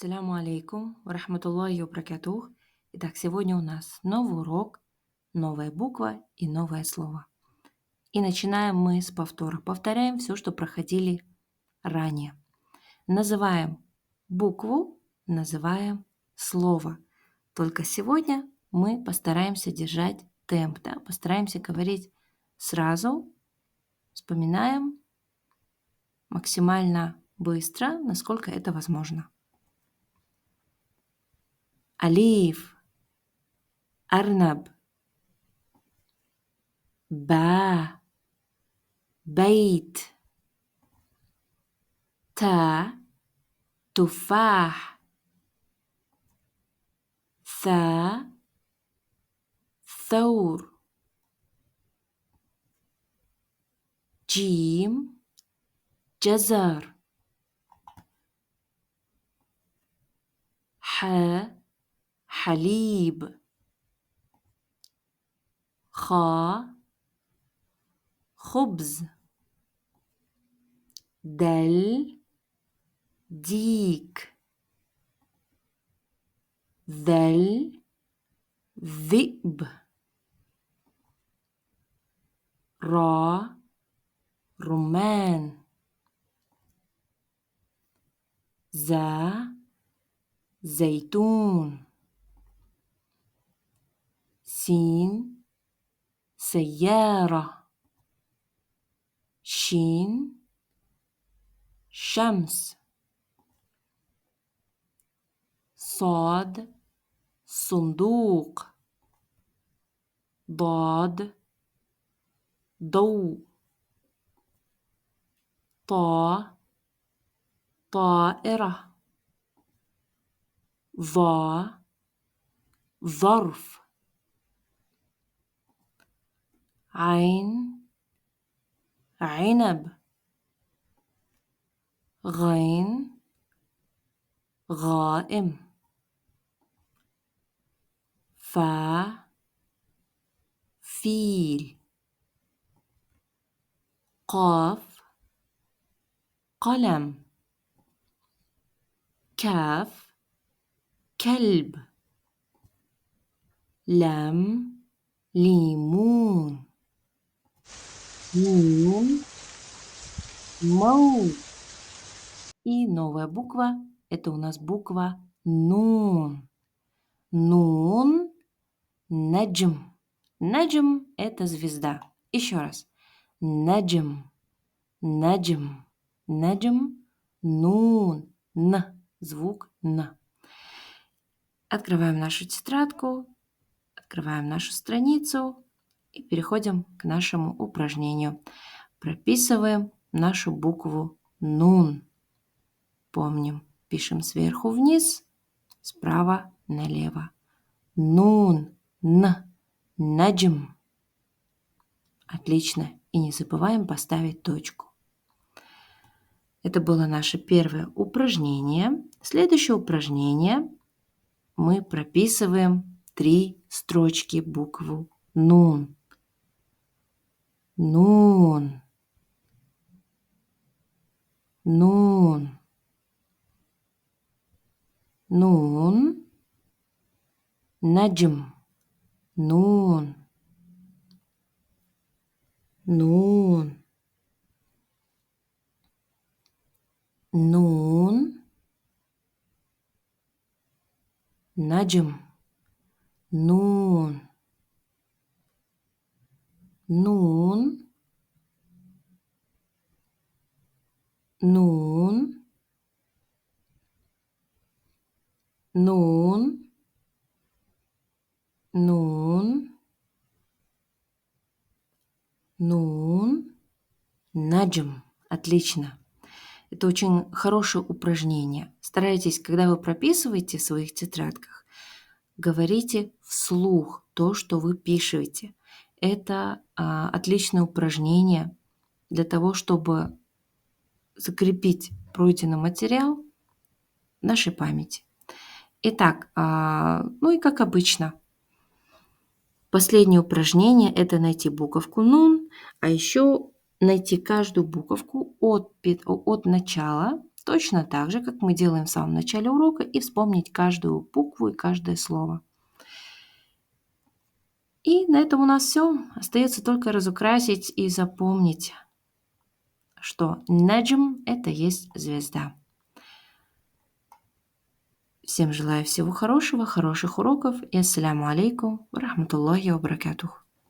Ассаляму алейкум, рахматуллахи вабракатух. Итак, сегодня у нас новый урок, новая буква и новое слово. И начинаем мы с повтора. Повторяем все, что проходили ранее. Называем букву, называем слово. Только сегодня мы постараемся держать темп, да? Постараемся говорить сразу, вспоминаем максимально быстро, насколько это возможно. Алиф, أرنب باء بيت تاء تفاح ثاء ثور جيم جزر حاء حليب خاء خبز دل ديك ذل ذئب را رمان زا زيتون سين سيارة شين شمس صاد صندوق ضاد ضوء طا طائرة ظا ظرف عين عنب غين غائم فا فيل قاف قلم كاف كلب لام ليمون ميم موز. И новая буква – это у нас буква Нун. Нун – наджм. Наджм – это звезда. Еще раз. Наджм, наджм, наджм, нун, н. Звук Н. Открываем нашу тетрадку, открываем нашу страницу и переходим к нашему упражнению. Прописываем нашу букву Нун. Помним, пишем сверху вниз, справа налево. Нун, Н, наджм. Отлично. И не забываем поставить точку. Это было наше первое упражнение. Следующее упражнение мы прописываем 3 строчки букву Нун. Нун. Нун. Нун. Наджм. Нун. Нун. Нун. Наджм. Нун. Нун. Нун. Нун. Нун. Нун. Наджм. Отлично. Это очень хорошее упражнение. Старайтесь, когда вы прописываете в своих тетрадках, говорите вслух то, что вы пишете. Это отличное упражнение для того, чтобы закрепить пройденный материал в нашей памяти. Итак, ну и как обычно, последнее упражнение – это найти буковку Нун, а еще найти каждую буковку от начала, точно так же, как мы делаем в самом начале урока, и вспомнить каждую букву и каждое слово. И на этом у нас все. Остается только разукрасить и запомнить, что наджм – это есть звезда. Всем желаю всего хорошего, хороших уроков и ассаляму алейкум ва рахматуллахи ва баракатух.